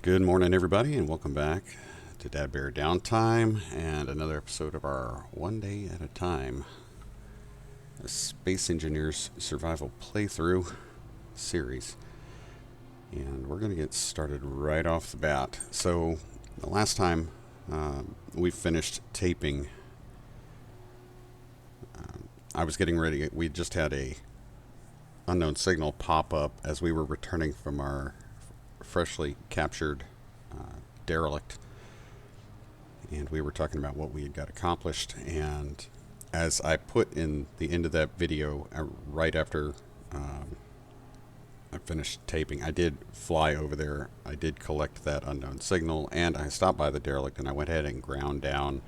Good morning, everybody, and welcome back to DADBEAR.Downtime and another episode of our One Day at a Time Space Engineers Survival Playthrough series. And we're going to get started right off the bat. So, the last time we finished taping, I was getting ready. We just had a unknown signal pop up as we were returning from our freshly captured derelict, and we were talking about what we had got accomplished. And as I put in the end of that video, right after I finished taping, I did fly over there. I did collect that unknown signal, and I stopped by the derelict and I went ahead and ground down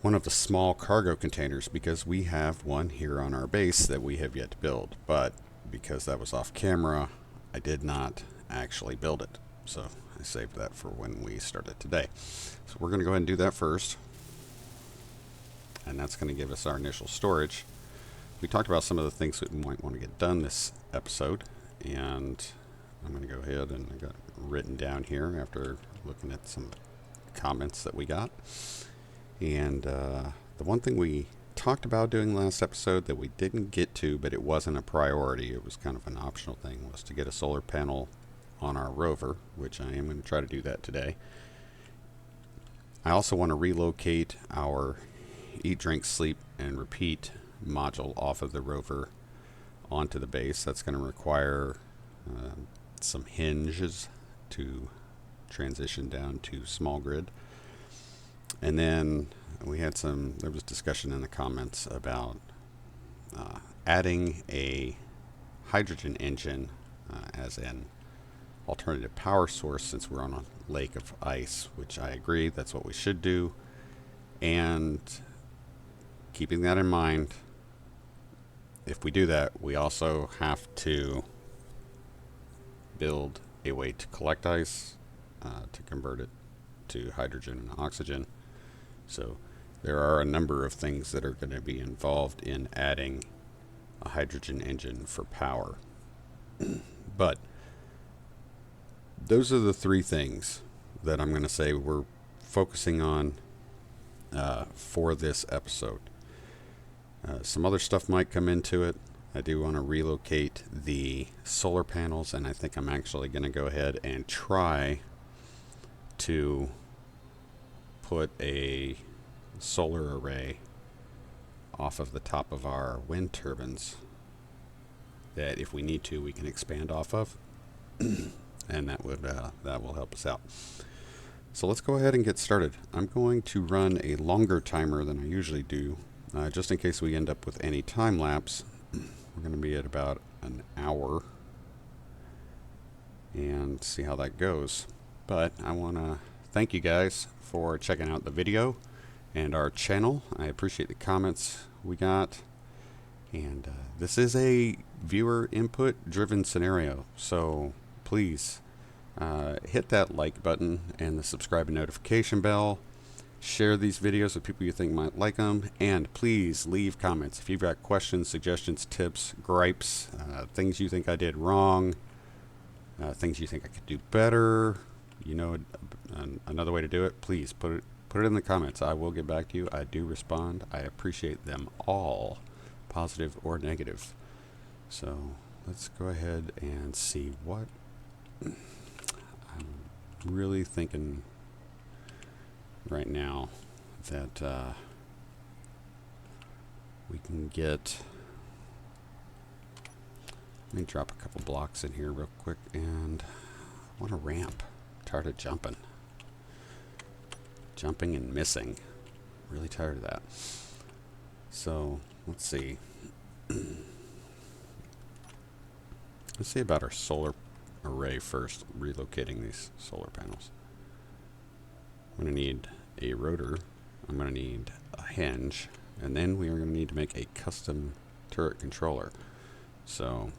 one of the small cargo containers, because we have one here on our base that we have yet to build. But because that was off camera, I did not actually build it, so I saved that for when we started today. So we're going to go ahead and do that first, and that's going to give us our initial storage. We talked about some of the things that we might want to get done this episode, and I'm going to go ahead, and I got it written down here after looking at some comments that we got. And the one thing we talked about doing last episode that we didn't get to, but it wasn't a priority, it was kind of an optional thing, was to get a solar panel on our rover, which I am going to try to do that today. I also want to relocate our eat, drink, sleep, and repeat module off of the rover onto the base. That's going to require some hinges to transition down to small grid. And then there was discussion in the comments about adding a hydrogen engine as an alternative power source, since we're on a lake of ice, which I agree, that's what we should do. And keeping that in mind, if we do that, we also have to build a way to collect ice, to convert it to hydrogen and oxygen. So there are a number of things that are going to be involved in adding a hydrogen engine for power. But those are the three things that I'm going to say we're focusing on for this episode. Some other stuff might come into it. I do want to relocate the solar panels, and I think I'm actually going to go ahead and try to put a solar array off of the top of our wind turbines that, if we need to, we can expand off of. And that will help us out. So let's go ahead and get started. I'm going to run a longer timer than I usually do, just in case we end up with any time lapse. We're going to be at about an hour and see how that goes. But I want to thank you guys for checking out the video and our channel. I appreciate the comments we got. And this is a viewer input driven scenario, so please hit that like button and the subscribe and notification bell. Share these videos with people you think might like them, and please leave comments if you've got questions, suggestions, tips, gripes, things you think I did wrong, things you think I could do better. You know, another way to do it, please put it in the comments. I will get back to you. I do respond. I appreciate them all, positive or negative. So let's go ahead and see what I'm really thinking right now that we can get. Let me drop a couple blocks in here real quick, and I want a ramp. Tired of jumping and missing. Really tired of that. So let's see. Let's see about our solar array first, relocating these solar panels. I'm going to need a rotor, I'm going to need a hinge, and then we are going to need to make a custom turret controller. So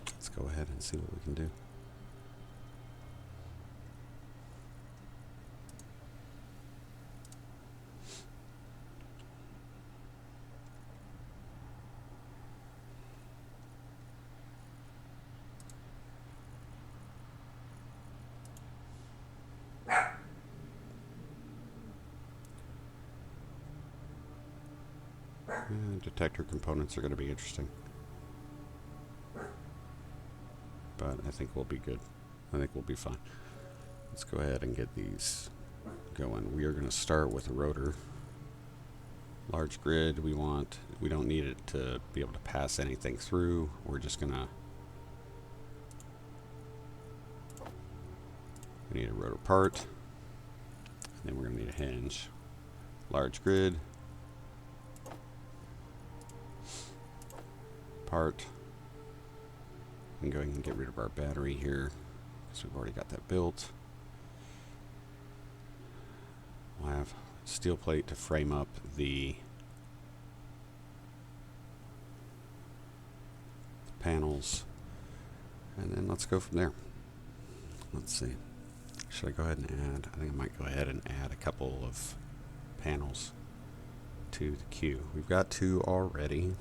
let's go ahead and see what we can do. Detector components are going to be interesting. But I think we'll be good. I think we'll be fine. Let's go ahead and get these going. We are going to start with a rotor. Large grid we don't need it to be able to pass anything through. We're just going to... We need a rotor part. And then we're going to need a hinge. Large grid. Part. And go ahead and get rid of our battery here, because we've already got that built. We'll have steel plate to frame up the panels, and then let's go from there. Let's see. Should I go ahead and add? I think I might go ahead and add a couple of panels to the queue. We've got 2 already.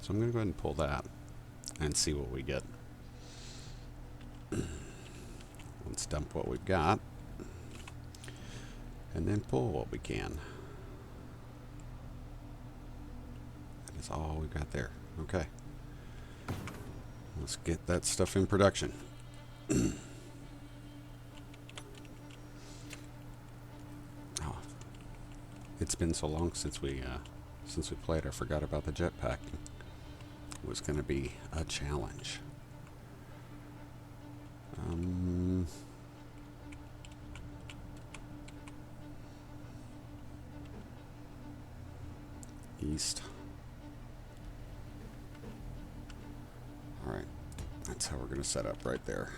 So I'm going to go ahead and pull that and see what we get. Let's dump what we've got and then pull what we can. That is all we've got there. Okay. Let's get that stuff in production. Oh, it's been so long since we played, I forgot about the jetpack. Was going to be a challenge. East. Alright, that's how we're going to set up right there.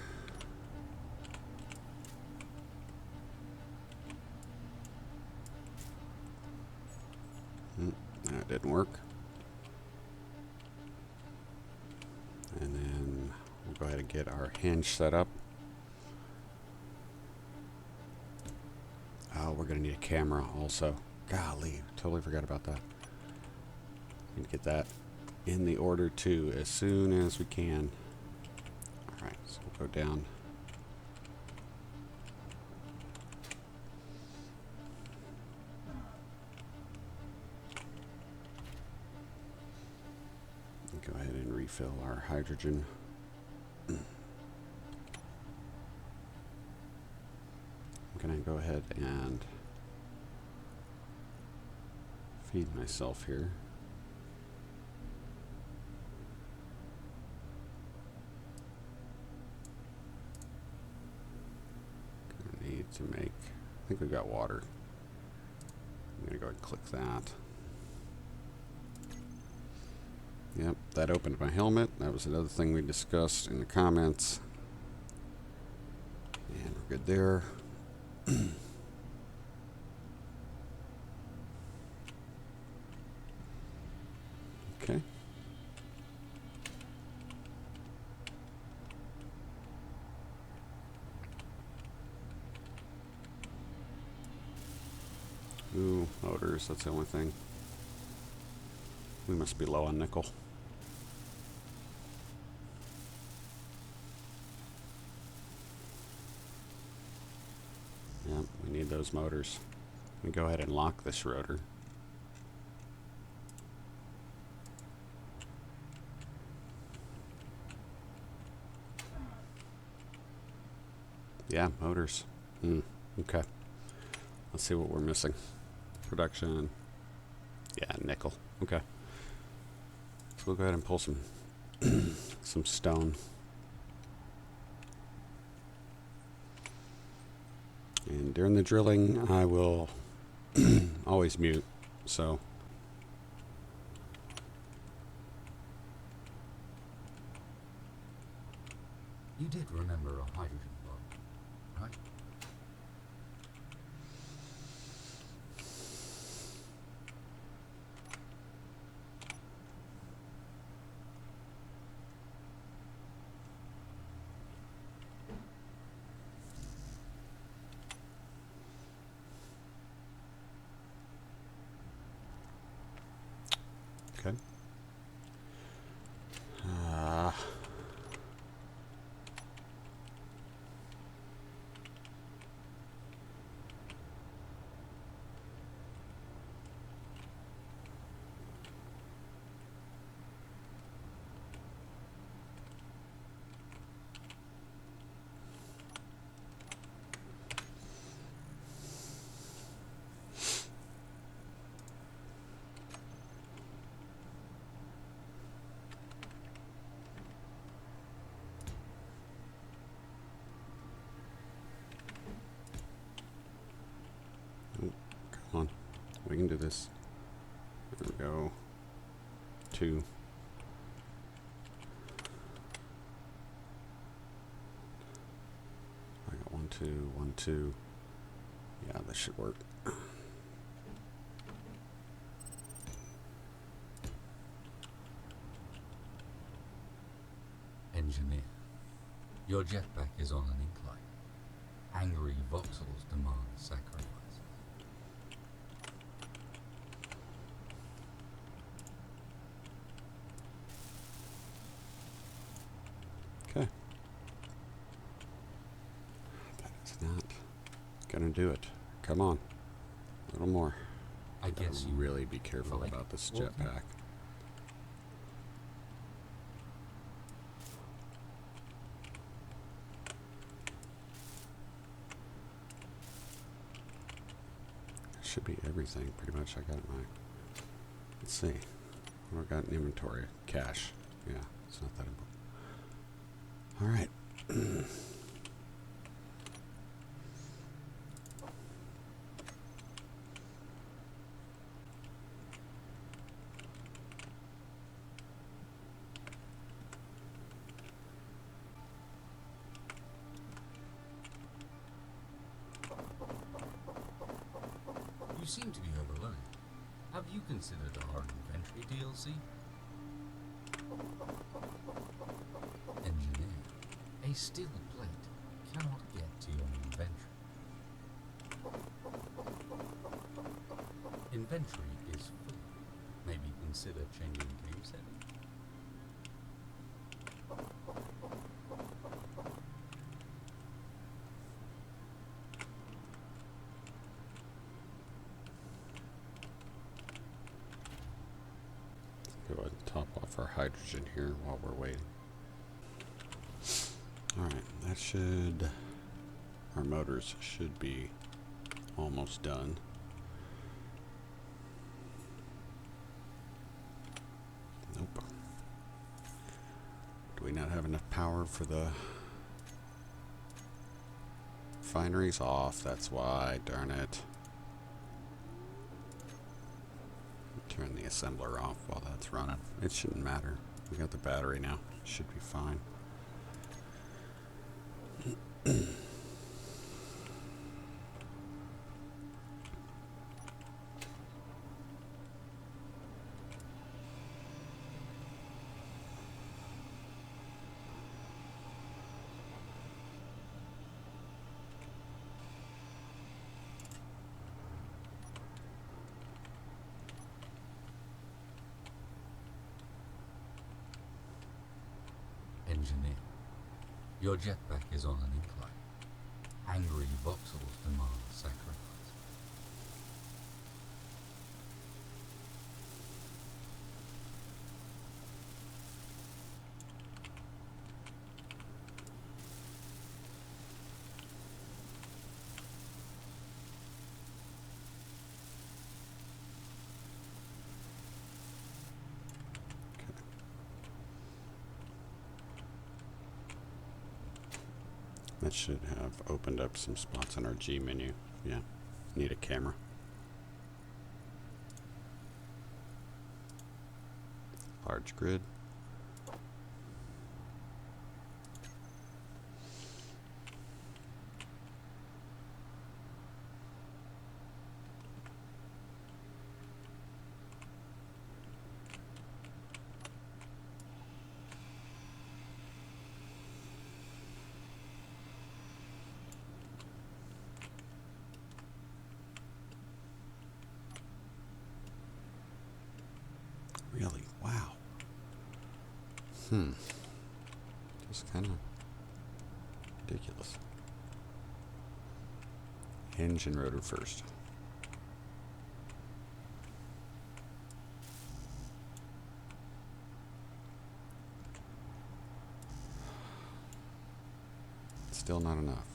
That didn't work. And then we'll go ahead and get our hinge set up. Oh, we're going to need a camera also. Golly, totally forgot about that. We need to get that in the order too as soon as we can. Alright, so we'll go down. Go ahead and refill our hydrogen. I'm going to go ahead and feed myself here. Gonna need to make, I think we've got water. I'm going to go ahead and click that. Yep, that opened my helmet. That was another thing we discussed in the comments. And we're good there. Okay. Ooh, motors, that's the only thing. We must be low on nickel. Yep, we need those motors. Let me go ahead and lock this rotor. Yeah, motors. Okay. Let's see what we're missing. Production. Yeah, nickel. Okay. So we'll go ahead and pull some some stone. And during the drilling, I will always mute. So you did remember a hydrogen bomb, right? okay. this. There we go. 2. I got 1, 2, 1, 2. Yeah, this should work. Engineer, your jetpack is on an incline. Angry voxels demand sacrifice. Okay. That is not gonna do it. Come on. A little more. I guess Gotta you really be careful like about this water. jetpack. Should be everything pretty much. I got my, let's see what I got in inventory. Cash. Yeah, it's not that important. All right. You seem to be overloaded. Have you considered our inventory DLC? Engineer, a steel plate cannot get to your inventory. Inventory is full. Maybe consider changing game setting. Go ahead and top off our hydrogen here while we're waiting. Alright, that should, our motors should be almost done. Nope. Do we not have enough power for the refineries? Off, that's why, darn it. Turn the assembler off while that's running. It shouldn't matter. We got the battery now. Should be fine. Engineer, your jetpack is on an incline. Angry voxels demand sacrifice. That should have opened up some spots on our G menu. Yeah, need a camera. Large grid. Really? Wow. Just kind of ridiculous. Hinge and rotor first. Still not enough.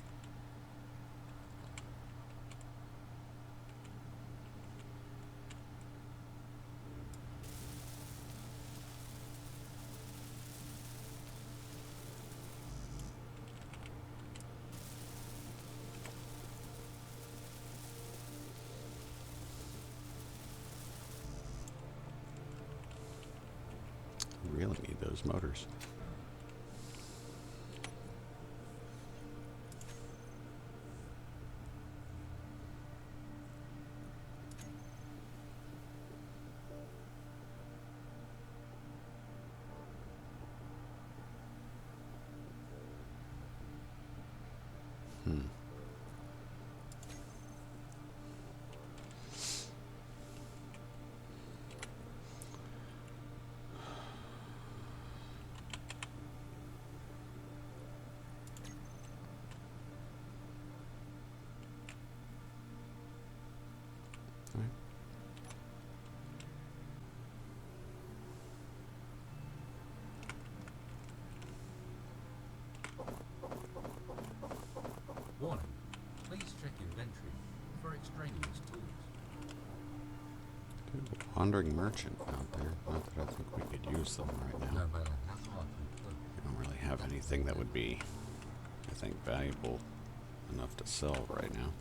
really need those motors. Warning. Please check inventory for extraneous tools. Wandering merchant out there. Not that I think we could use them right now. No matter how hard we look. We don't really have anything that would be, I think, valuable enough to sell right now.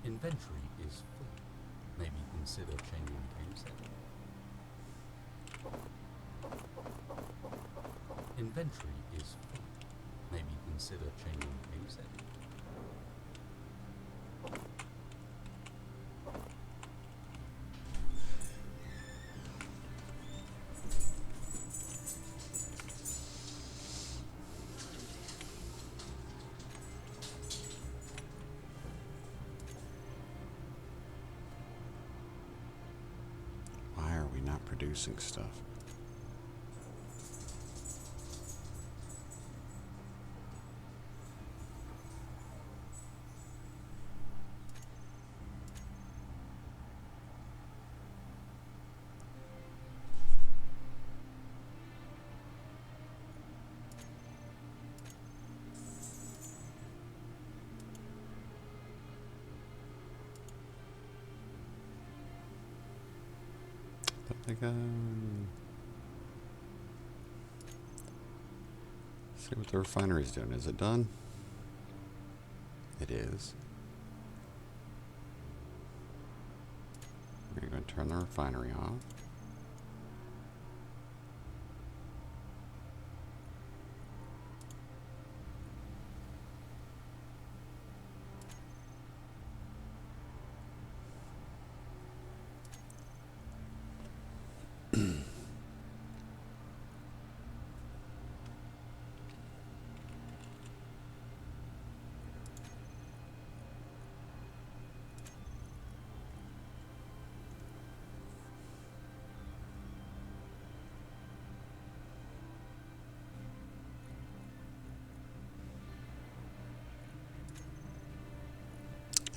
Inventory is full. Maybe consider changing game setting. Inventory is full. Maybe consider changing game setting. Why are we not producing stuff? See what the refinery's doing. Is it done? It is. We're going to turn the refinery off.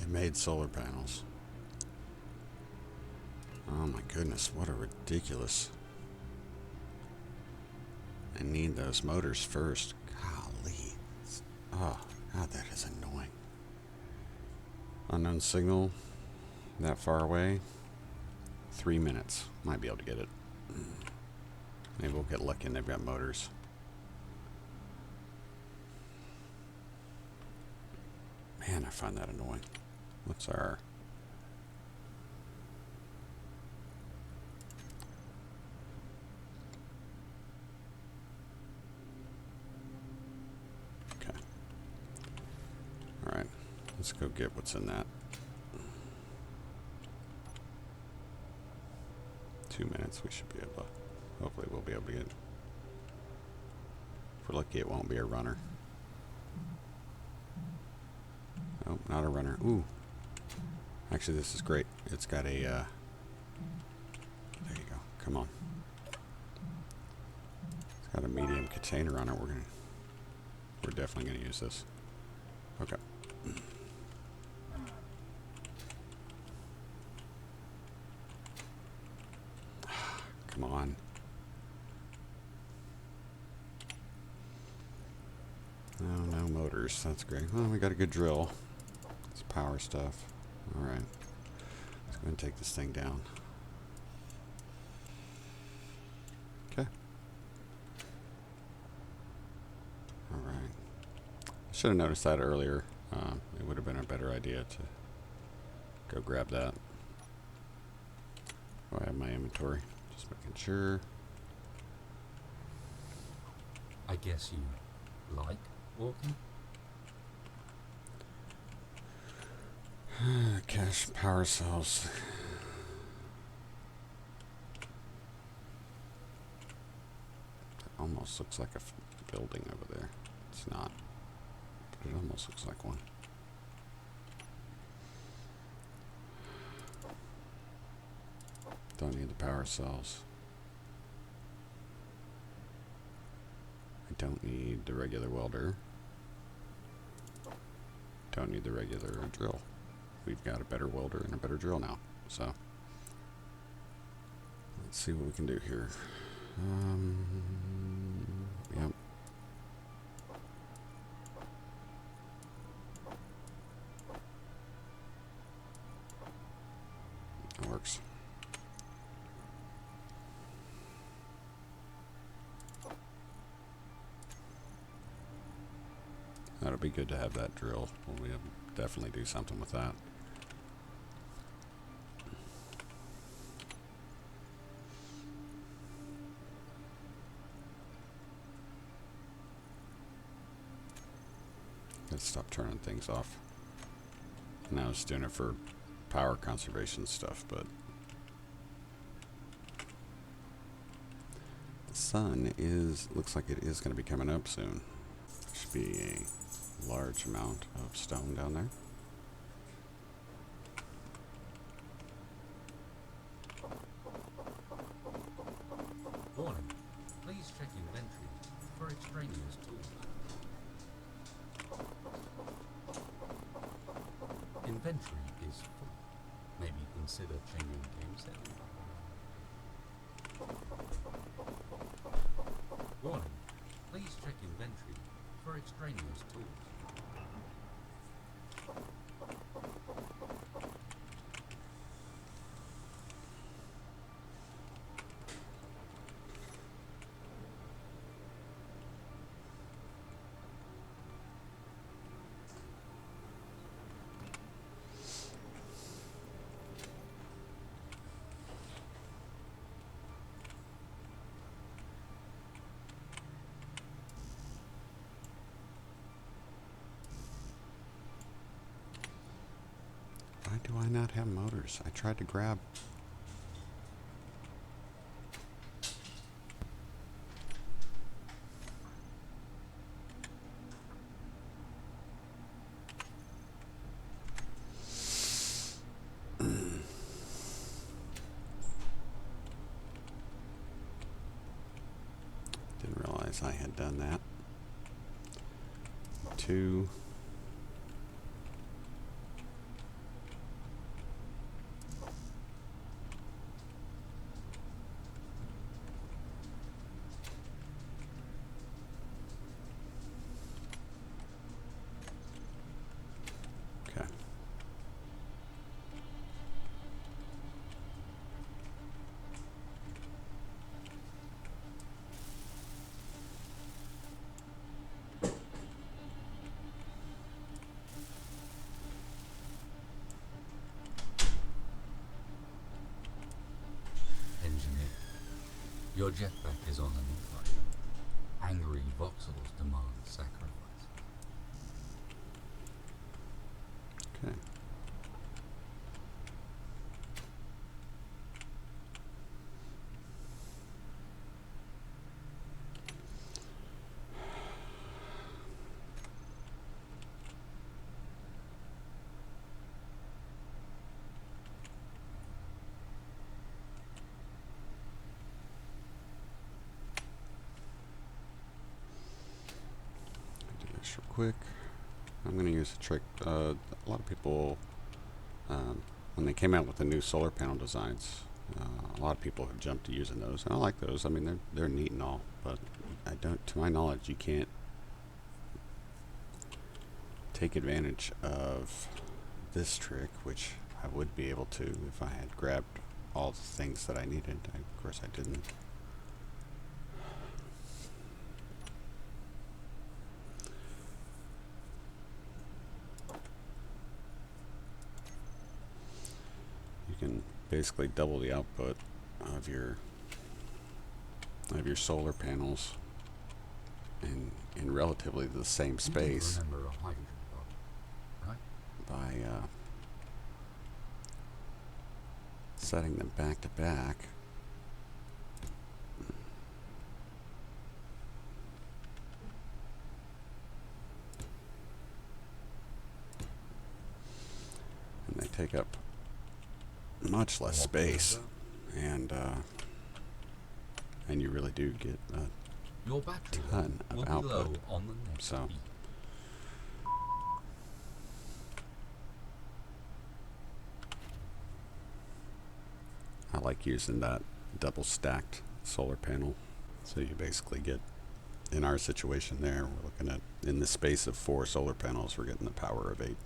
It made solar panels. Oh my goodness, what a ridiculous. I need those motors first. Golly. Oh, God, that is annoying. Unknown signal. That far away. 3 minutes. Might be able to get it. Maybe we'll get lucky and they've got motors. Man, I find that annoying. What's our... Okay. Alright. Let's go get what's in that. 2 minutes, we should be able to... Hopefully we'll be able to get... If we're lucky, it won't be a runner. Oh, not a runner. Ooh. Actually, this is great. It's got a, there you go. Come on. It's got a medium container on it. We're definitely gonna use this. Okay. Come on. Oh, no motors. That's great. Well, we got a good drill. It's power stuff. Alright. Let's go and take this thing down. Okay. Alright. I should have noticed that earlier. It would have been a better idea to go grab that. Oh, I have my inventory. Just making sure. I guess you like walking? Cache power cells. That almost looks like a building over there. It's not, but it almost looks like one. Don't need the power cells. I don't need the regular welder. Don't need the regular drill. We've got a better welder and a better drill now. So let's see what we can do here. Yep. That works. That'll be good to have that drill. We'll definitely do something with that. Let's stop turning things off. And I was doing it for power conservation stuff, but the sun looks like it is going to be coming up soon. Should be a large amount of stone down there. Warning. Please check inventory for extraneous tools. Inventory is full. Maybe consider changing game setting. Warning. Please check inventory for extraneous tools. Why do I not have motors? I tried to grab. Didn't realize I had done that. 2. Okay. Engineer. Your jetpack is on an incline. Angry voxels demand sacrifice. Okay. Do this real quick. I'm going to use a trick. A lot of people, when they came out with the new solar panel designs, a lot of people have jumped to using those. And I like those. I mean, they're neat and all, but I don't, to my knowledge, you can't take advantage of this trick, which I would be able to if I had grabbed all the things that I needed. Of course, I didn't. You can basically double the output of your solar panels in relatively the same space Remember a hydrogen bomb, right? by setting them back to back. And they take up much less space, and you really do get a Your battery ton of will be output. low on the next So beat. I like using that double stacked solar panel. So you basically get, in our situation there, we're looking at, in the space of 4 solar panels, we're getting the power of 8.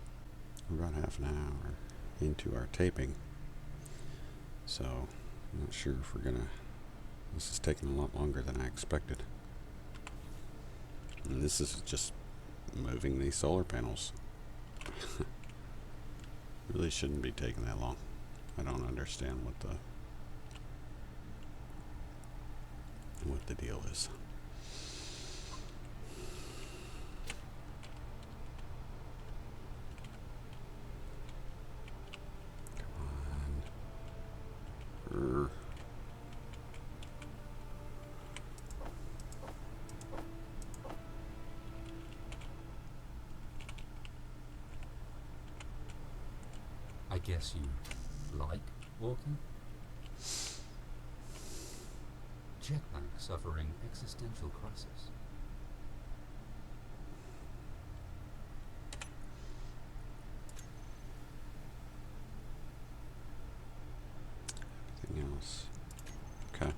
We're about half an hour into our taping. So I'm not sure if we're gonna, this is taking a lot longer than I expected. And this is just moving these solar panels. Really shouldn't be taking that long. I don't understand what the deal is. Come on. I guess you like walking? Jetpack suffering existential crisis. Anything else? Okay.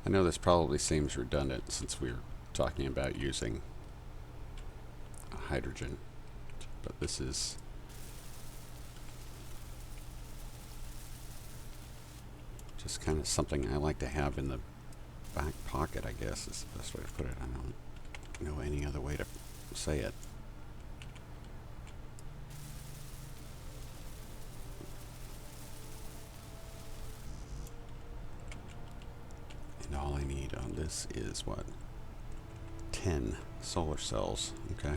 I know this probably seems redundant since we're talking about using hydrogen, but this is just kind of something I like to have in the back pocket, I guess is the best way to put it. I don't know any other way to say it. And all I need on this is what? 10 solar cells, okay?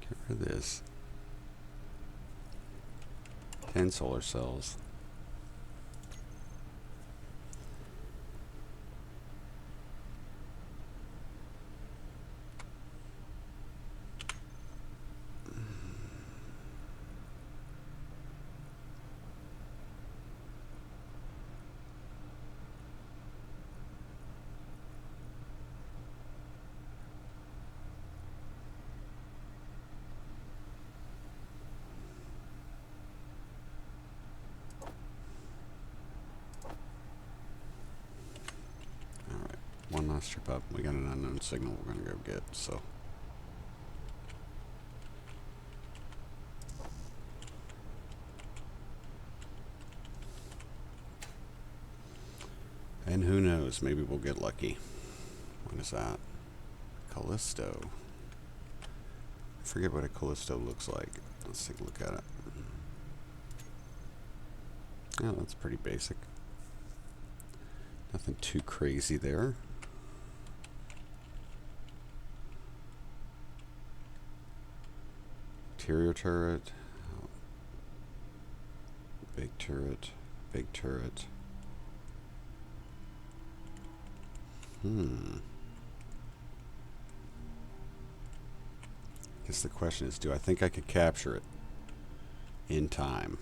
Get rid of this. 10 solar cells. One last trip up. We got an unknown signal we're going to go get, so. And who knows, maybe we'll get lucky. What is that? Callisto. I forget what a Callisto looks like. Let's take a look at it. Oh, that's pretty basic. Nothing too crazy there. Interior turret, big turret, big turret. Guess the question is, do I think I could capture it in time?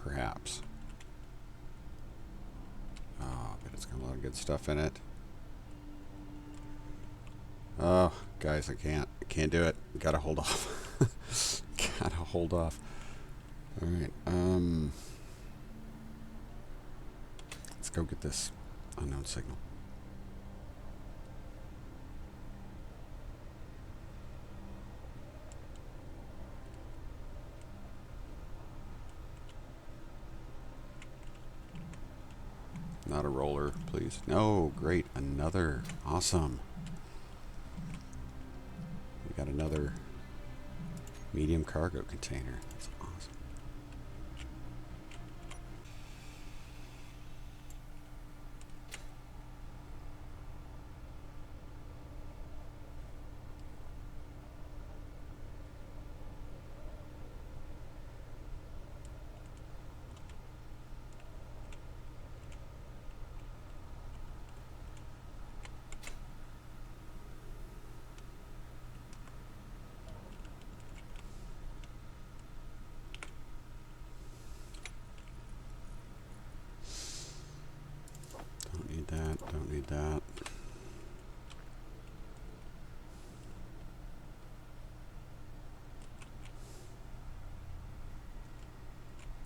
Perhaps. Oh, but it's got a lot of good stuff in it. Oh, guys, I can't do it. Gotta hold off. Gotta hold off. All right. Let's go get this unknown signal. Not a roller, please. Jeez. No, great. Another. Awesome. We got another medium cargo container. That's awesome. Don't need that. Don't need that.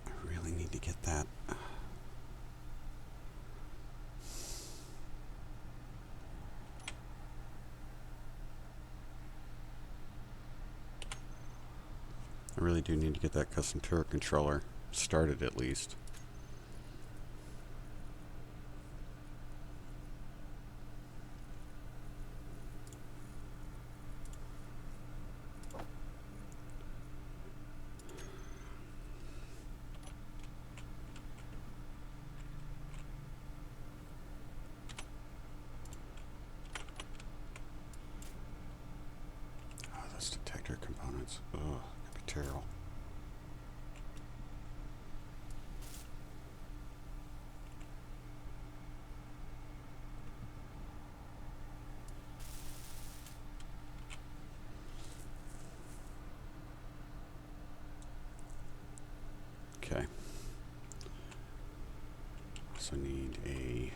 I really need to get that. I really do need to get that custom turret controller started at least. Oh, those detector components. Ugh, that'd be terrible. Okay. Also need a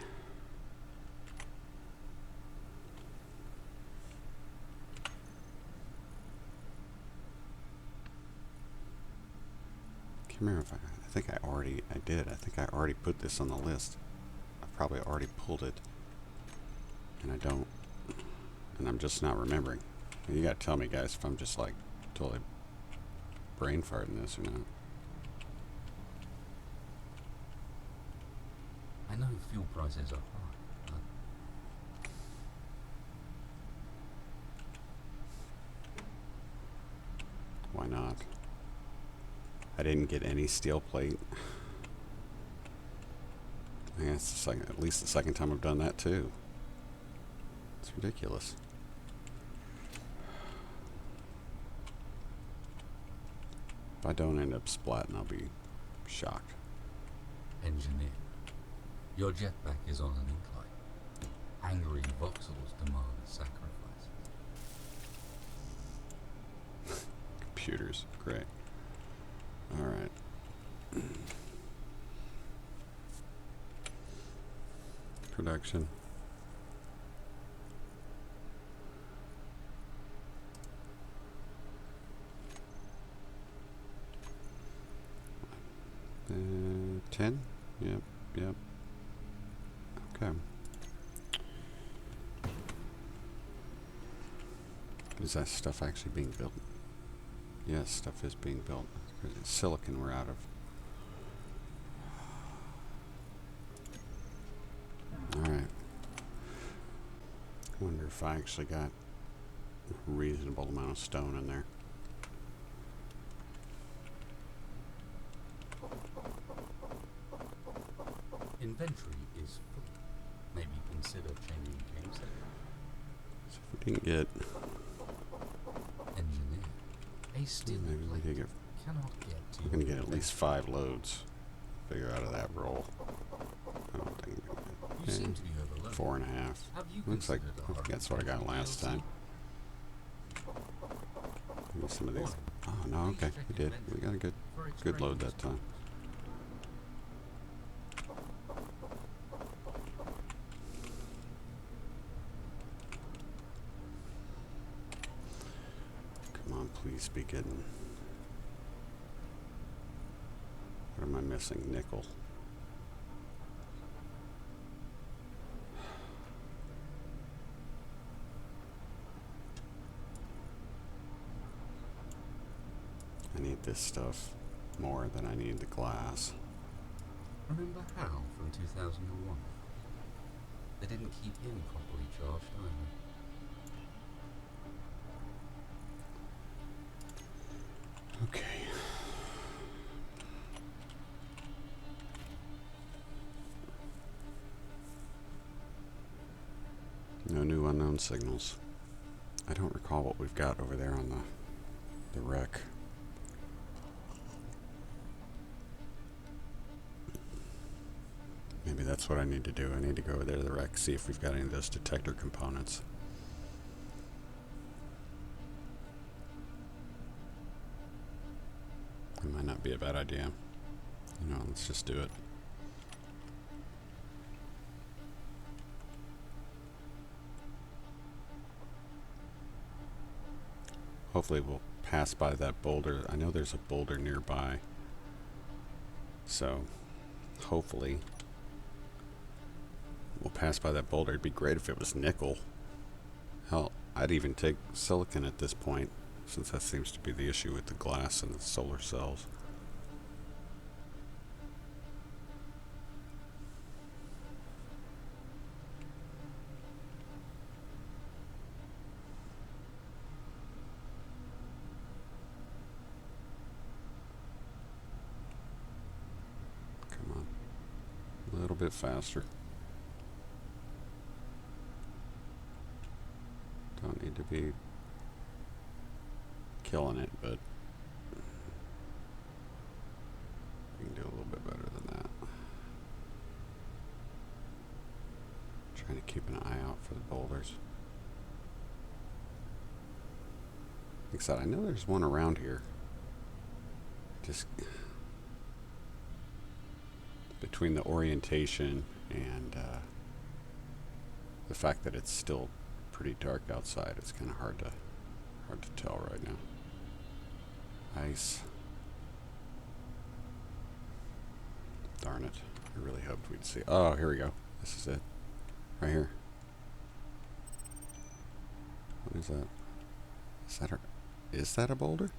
can't remember if I think I did. I think I already put this on the list. I've probably already pulled it. And I don't, and I'm just not remembering. You gotta tell me, guys, if I'm just like totally brain farting this or not. I know fuel prices are high, but Why not? I didn't get any steel plate. I guess it's at least the second time I've done that too. It's ridiculous. If I don't end up splatting, I'll be shocked. engineer, your jetpack is on an incline. Angry voxels demand sacrifice. Computers, great. All right. Production. Uh, 10? Yep, yep. Okay. Is that stuff actually being built? Yes, stuff is being built. It's silicon we're out of. Alright. Wonder if I actually got a reasonable amount of stone in there. Inventory is full. Maybe consider changing game setting. So if we didn't get... Engineer, a steel maybe we plate did get... cannot get to We're going to get at least 5 loads. Figure out of that roll. I don't think we're going You seem to be overloaded. 4.5. Have you Looks like considered a hard that's what I got last time. Maybe some of these. Oh no, okay, we did. We got a good load that time. Come on, please be getting. What am I missing? Nickel. I need this stuff more than I need the glass. Remember Hal from 2001? They didn't keep him properly charged either. Okay. No new unknown signals. I don't recall what we've got over there on the wreck. Maybe that's what I need to do. I need to go over there to the wreck, see if we've got any of those detector components. It might not be a bad idea. You know, let's just do it. Hopefully we'll pass by that boulder. I know there's a boulder nearby. So, hopefully we'll pass by that boulder. It'd be great if it was nickel. Hell, I'd even take silicon at this point, since that seems to be the issue with the glass and the solar cells. Come on. A little bit faster. Don't need to be killing it, but we can do a little bit better than that. Trying to keep an eye out for the boulders. Like I said, I know there's one around here. Just between the orientation and the fact that it's still pretty dark outside, it's kind of hard to tell right now. Ice. Darn it. I really hoped we'd see. Oh, here we go. This is it. Right here. What is that? Is that a boulder?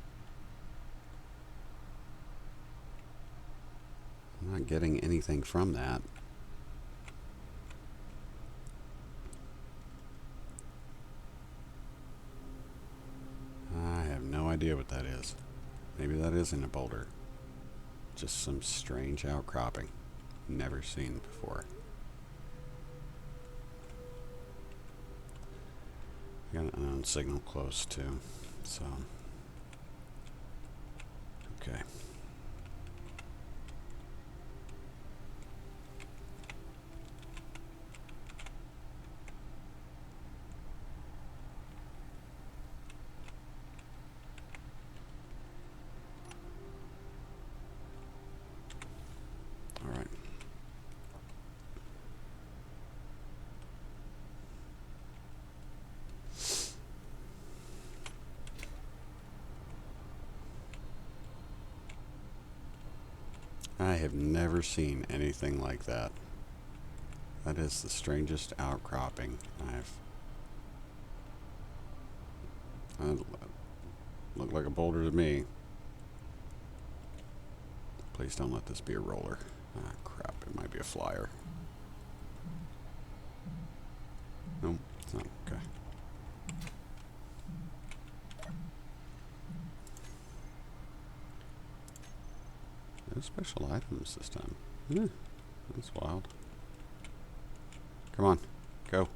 I'm not getting anything from that. I have no idea what that is. Maybe that isn't a boulder. Just some strange outcropping. Never seen before. Got an unknown signal close too, so okay. All right. I have never seen anything like that. That is the strangest outcropping looked like a boulder to me. Please don't let this be a roller. Ah, crap, it might be a flyer. Nope, it's not. Okay. No special items this time. Yeah, that's wild. Come on, go.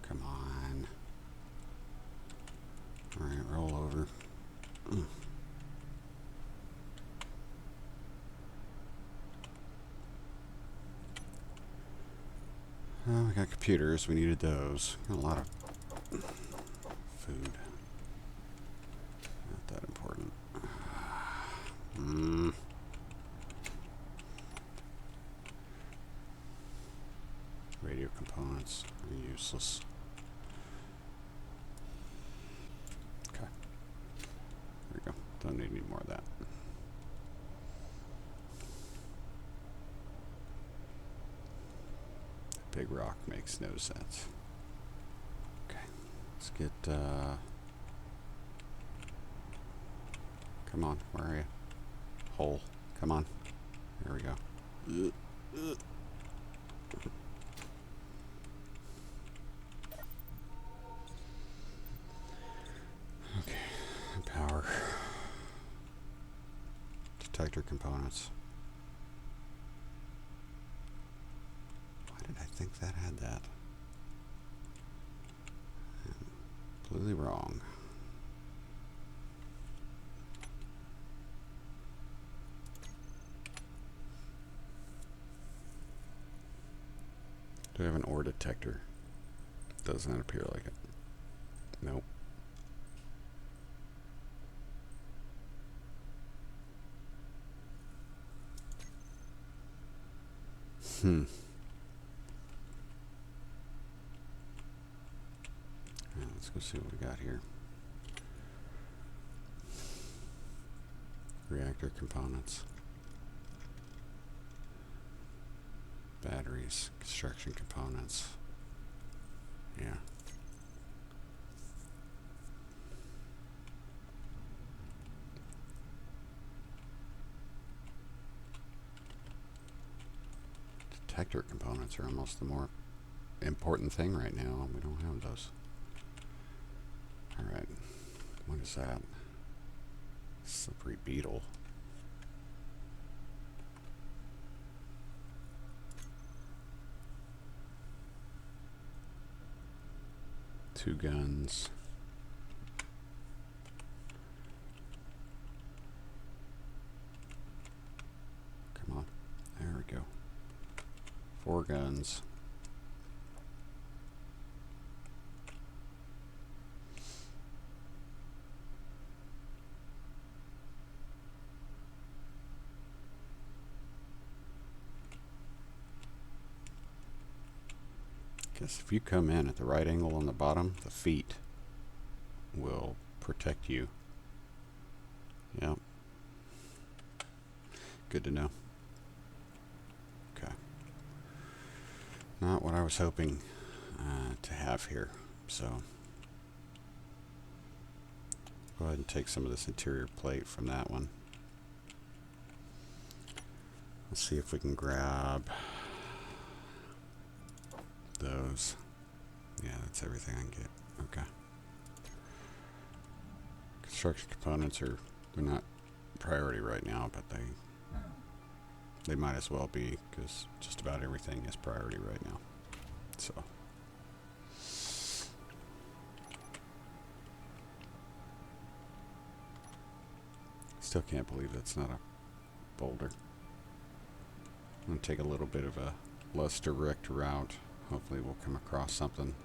Come on. Alright, roll over. Oh, we got computers. We needed those. Got a lot of food. Not that important. Radio components are useless. Okay. There we go. Don't need any more of that. Big rock makes no sense. Okay. Let's get, come on, where are you? hole. Come on. There we go. Okay. Power. Detector components. Why did I think that had that? Completely wrong. Do I have an ore detector? Doesn't appear like it. Nope. Alright, let's go see what we got here. Reactor components. Batteries, construction components. Yeah. Detector components are almost the more important thing right now, and we don't have those. Alright. What is that? Slippery beetle. Two guns. Come on. There we go. 4 guns. Guess if you come in at the right angle on the bottom, the feet will protect you. Yep. Good to know. Okay. Not what I was hoping to have here. So go ahead and take some of this interior plate from that one. Let's see if we can grab those. Yeah, that's everything I can get. Okay. Construction components they're not priority right now, but they might as well be, because just about everything is priority right now. So still can't believe that's not a boulder. I'm going to take a little bit of a less direct route. Hopefully we'll come across something.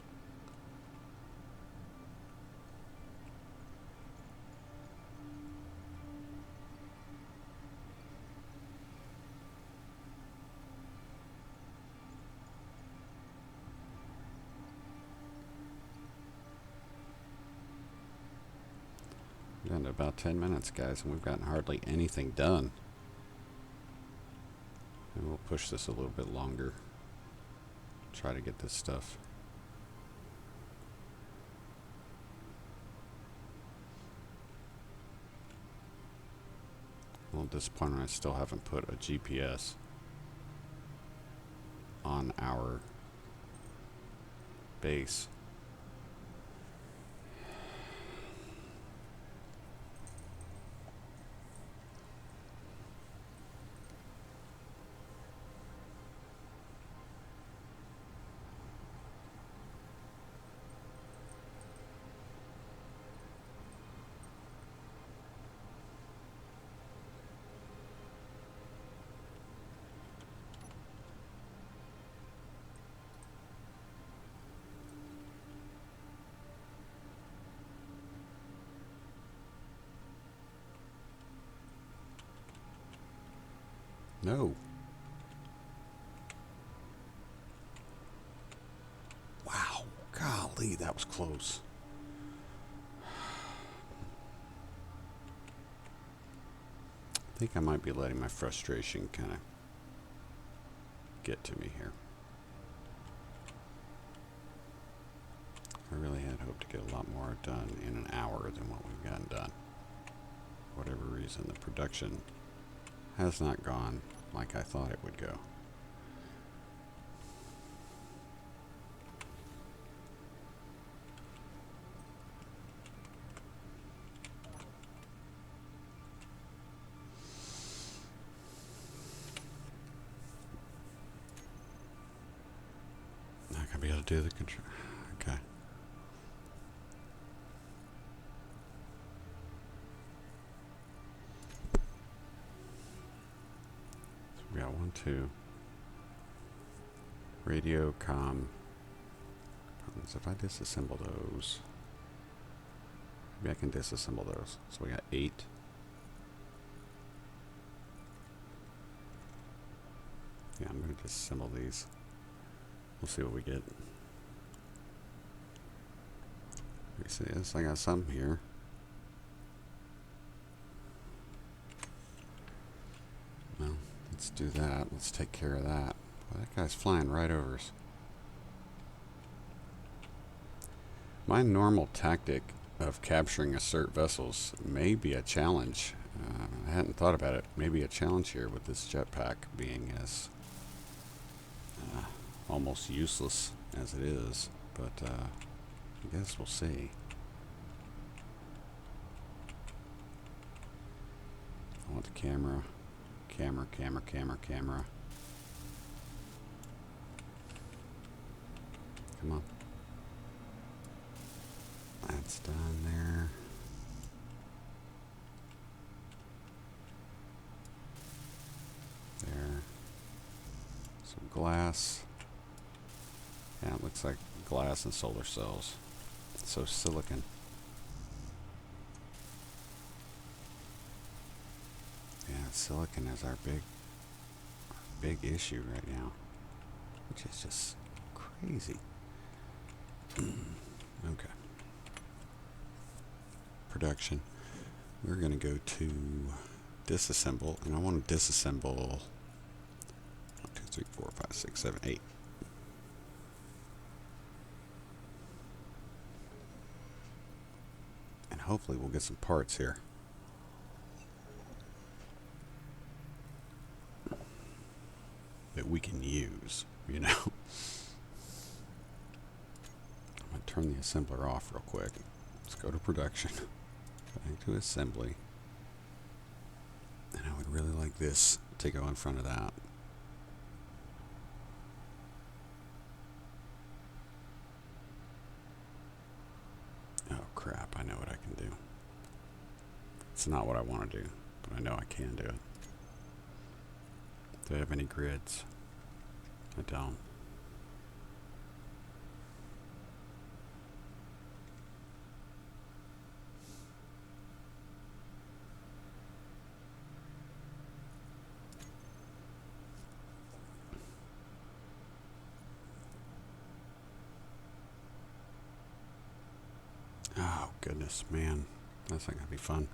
Down to about 10 minutes, guys, and we've gotten hardly anything done. And we'll push this a little bit longer. Try to get this stuff. A little disappointed I still haven't put a GPS on our base. No. Wow. Golly, that was close. I think I might be letting my frustration kind of get to me here. I really had hoped to get a lot more done in an hour than what we've gotten done. For whatever reason, the production has not gone like I thought it would go. Not gonna be able to do the control. Okay. We got 1, 2. Radio, comm. So if I disassemble those, maybe I can disassemble those. So we got 8. Yeah, I'm going to disassemble these. We'll see what we get. You see this? I got some here. Well, let's do that. Let's take care of that. Well, that guy's flying right over us. My normal tactic of capturing assert vessels may be a challenge. I hadn't thought about it. Maybe a challenge here with this jetpack being as almost useless as it is. But I guess we'll see. I want the camera. Camera. Come on. That's done there. There. Some glass. Yeah, it looks like glass and solar cells. So silicon. Yeah, silicon is our big issue right now, which is just crazy. Okay. Production. We're going to go to disassemble, and I want to disassemble 1, 2, 3, 4, 5, 6, 7, 8. And hopefully we'll get some parts here. That we can use, you know. I'm going to turn the assembler off real quick. Let's go to production. Back to assembly. And I would really like this to go in front of that. Oh crap, I know what I can do. It's not what I want to do, but I know I can do it. Do I have any grids? I don't. Oh, goodness, man. That's not going to be fun.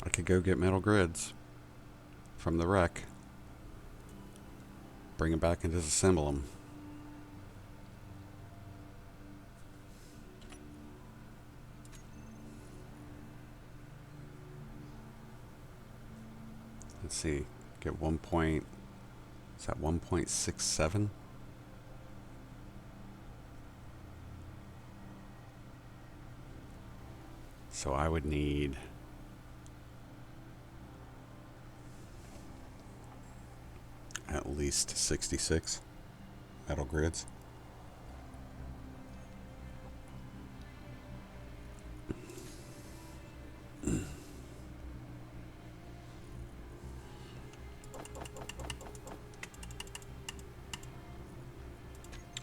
I could go get metal grids from the wreck, bring them back and disassemble them. Let's see, get 1 point, is that 1.67? So I would need at least 66 metal grids.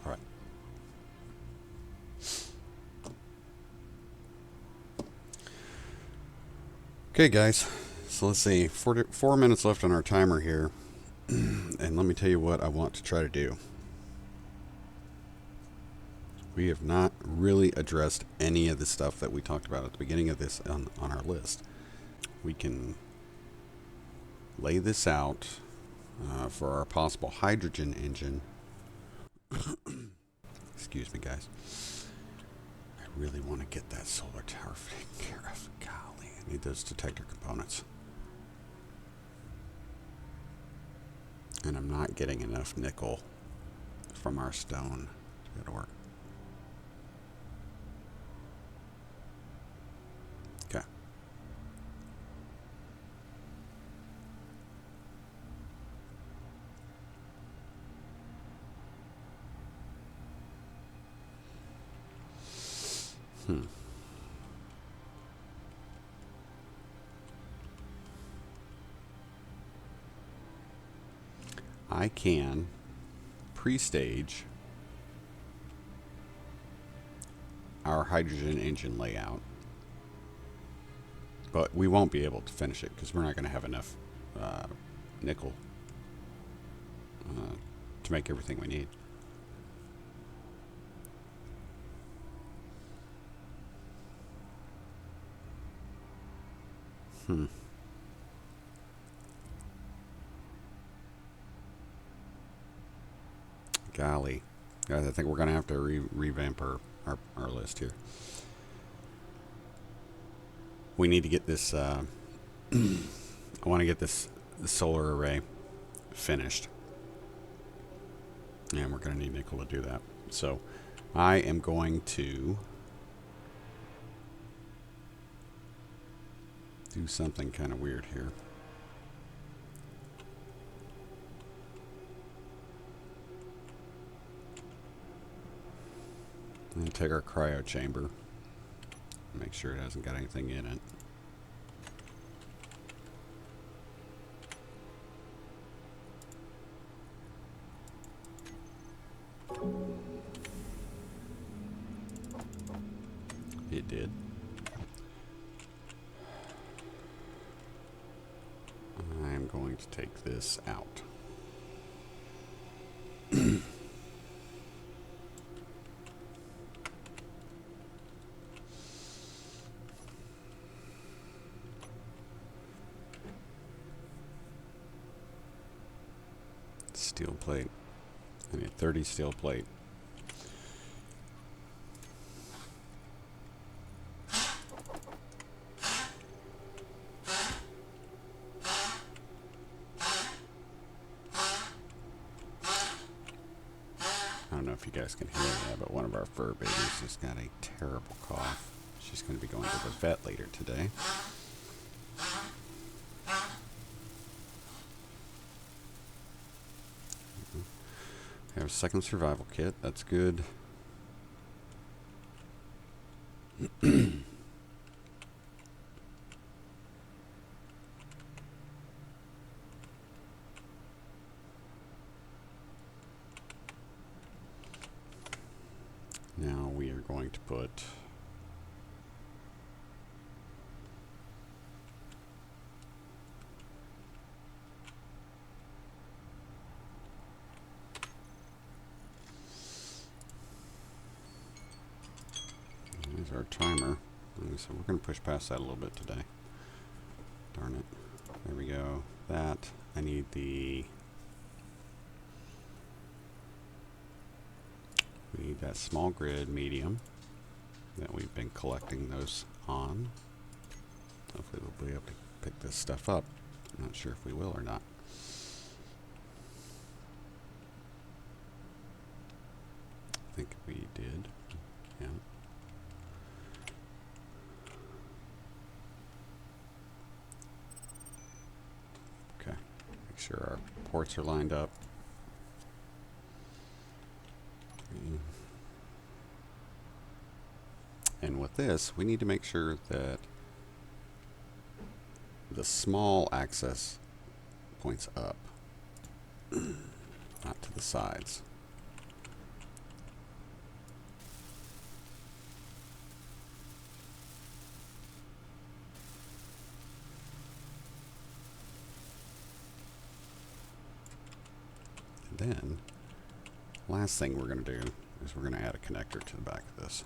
All right. Okay, guys. So let's see, 4 minutes left on our timer here. And let me tell you what I want to try to do. We have not really addressed any of the stuff that we talked about at the beginning of this on our list. We can lay this out for our possible hydrogen engine. Excuse me, guys. I really want to get that solar tower taken care of. Golly, I need those detector components. And I'm not getting enough nickel from our stone to go to work. Okay. I can pre-stage our hydrogen engine layout, but we won't be able to finish it because we're not going to have enough nickel to make everything we need. Golly. Guys, I think we're going to have to revamp our list here. We need to get this, I want to get this solar array finished. And we're going to need nickel to do that. So I am going to do something kind of weird here. I'm going to take our cryo chamber, make sure it hasn't got anything in it. It did. I am going to take this out. Steel plate. I need 30 steel plate. I don't know if you guys can hear that, but one of our fur babies has got a terrible cough. She's going to be going to the vet later today. We have a second survival kit. That's good. Now we are going to put there's our timer. So we're going to push past that a little bit today. Darn it. There we go. That. I need the... We need that small grid medium that we've been collecting those on. Hopefully we'll be able to pick this stuff up. I'm not sure if we will or not. I think we did. Yeah. Okay. Make sure our ports are lined up. And with this, we need to make sure that the small access points up, not to the sides. And then, last thing we're going to do is we're going to add a connector to the back of this.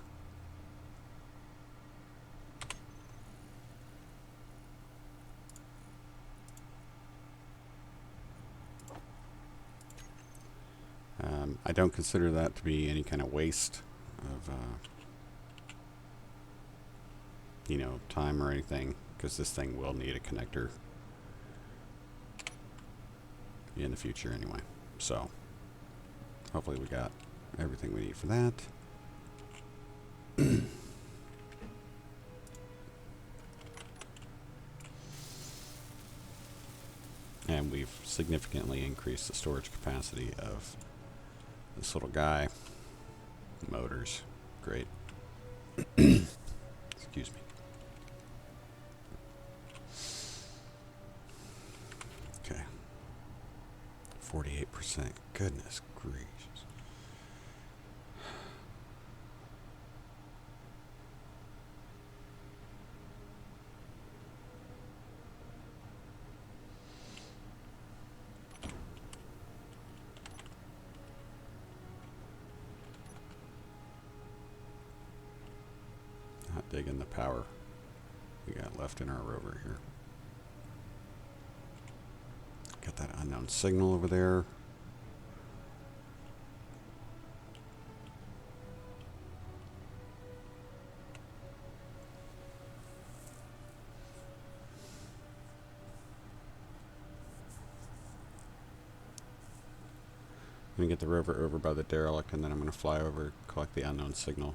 I don't consider that to be any kind of waste of, you know, time or anything, because this thing will need a connector in the future anyway. So hopefully we got everything we need for that. And we've significantly increased the storage capacity of this little guy. Motors, great. Excuse me. Okay. 48%. Goodness gracious. Not digging the power we got left in our rover here. Got that unknown signal over there. I'm going to get the rover over by the derelict, and then I'm going to fly over, collect the unknown signal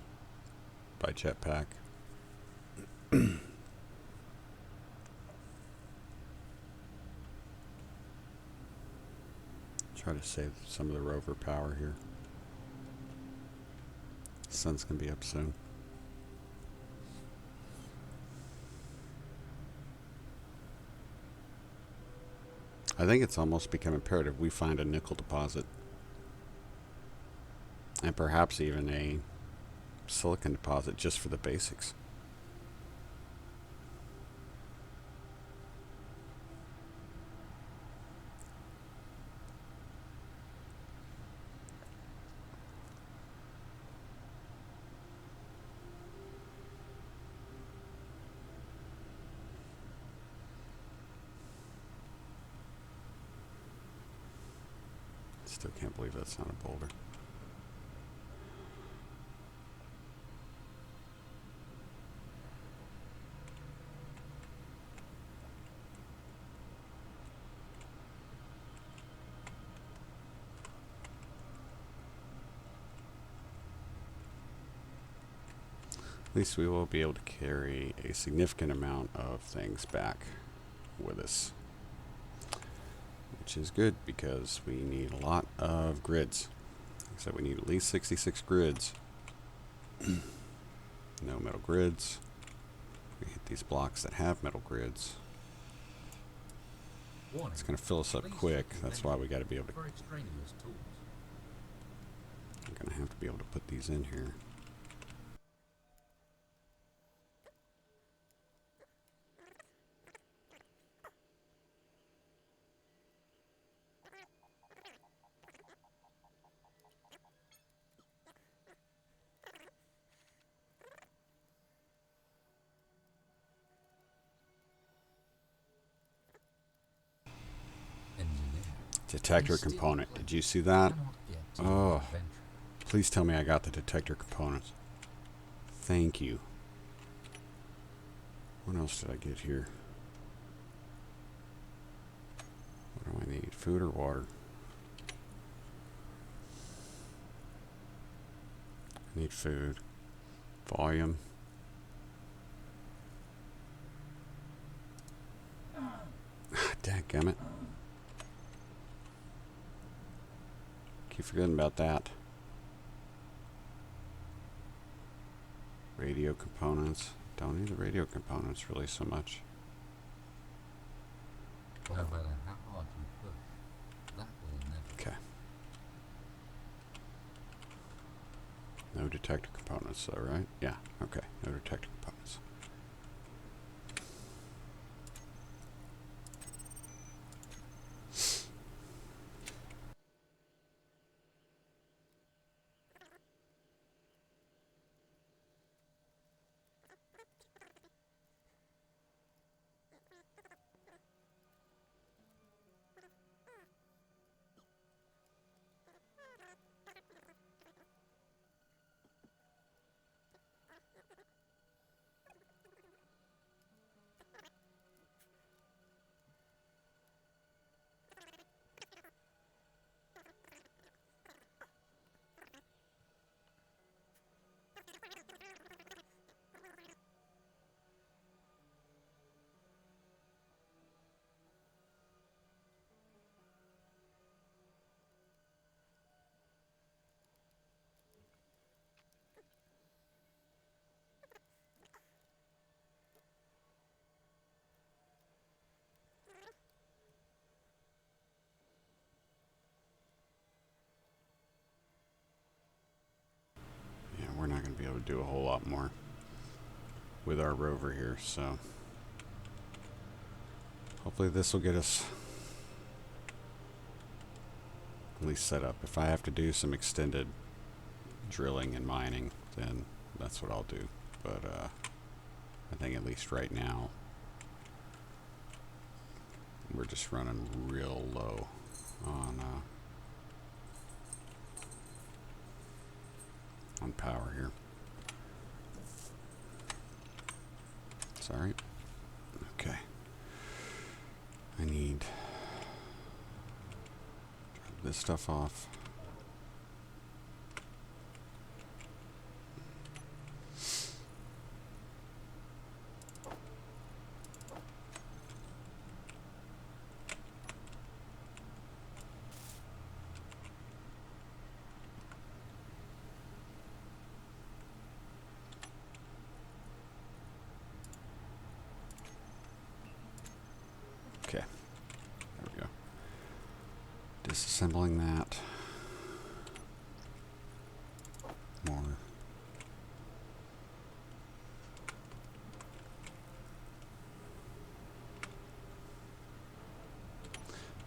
by jetpack. Try to save some of the rover power here. The sun's going to be up soon. I think it's almost become imperative we find a nickel deposit. And perhaps even a silicon deposit just for the basics. Still can't believe that's not a boulder. At least we will be able to carry a significant amount of things back with us, which is good because we need a lot of grids. So we need at least 66 grids. No metal grids. We hit these blocks that have metal grids. It's going to fill us up quick. That's why we got to be able to. I'm going to have to be able to put these in here. Detector component. Did you see that? Oh, please tell me I got the detector components. Thank you. What else did I get here? What do I need? Food or water? I need food. Volume. Dadgummit. Keep forgetting about that. Radio components. Don't need the radio components really so much. No matter how hard you push, that will never. Okay. No detector components though, right? Yeah, okay. No detector components. able to do a whole lot more with our rover here. So hopefully this will get us at least set up. If I have to do some extended drilling and mining, then that's what I'll do. But I think at least right now we're just running real low on power here. It's all right. Okay. I need this stuff off. Okay, there we go. Disassembling that. More.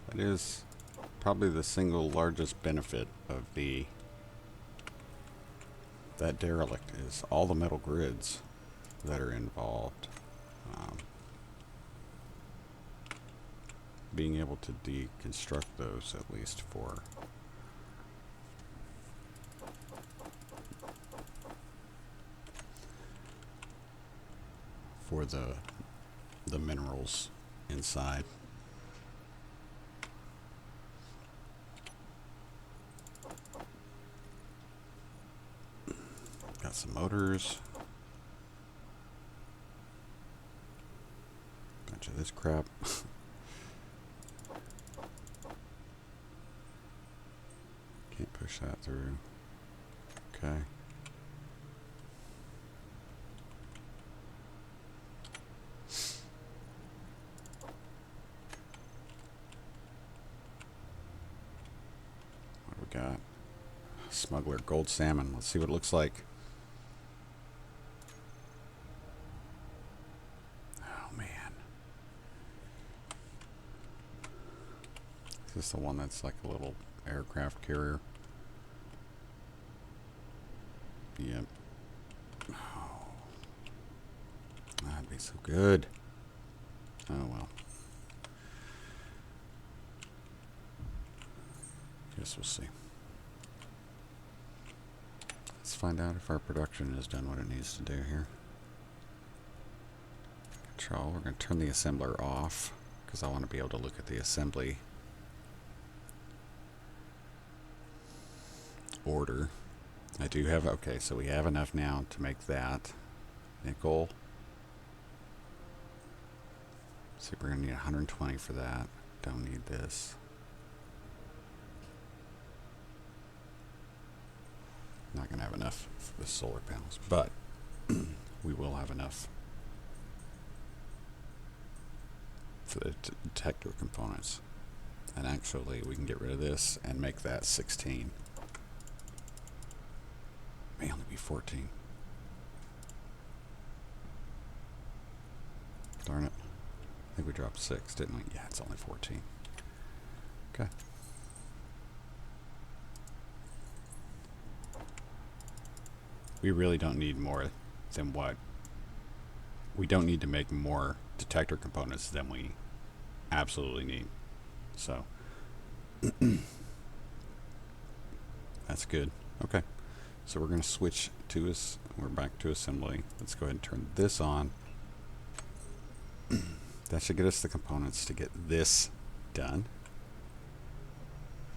That is probably the single largest benefit of that derelict is all the metal grids that are involved. Being able to deconstruct those, at least for the minerals inside. Got some motors. Bunch of this crap. Can't push that through. Okay. What do we got? Smuggler gold salmon. Let's see what it looks like. Oh man. Is this the one that's like a little aircraft carrier? Yep. Oh, that'd be so good. Oh well. Guess we'll see. Let's find out if our production has done what it needs to do here. Control. We're going to turn the assembler off because I want to be able to look at the assembly order. I do have, okay, so we have enough now to make that nickel. See, we're going to need 120 for that. Don't need this. Not going to have enough for the solar panels, but we will have enough for the detector components. And actually, we can get rid of this and make that 16. May only be 14. Darn it. I think we dropped 6, didn't we? Yeah, it's only 14. Okay. We really don't need more than what? We don't need to make more detector components than we absolutely need. So, that's good. Okay. So we're going to switch to we're back to assembly. Let's go ahead and turn this on. That should get us the components to get this done.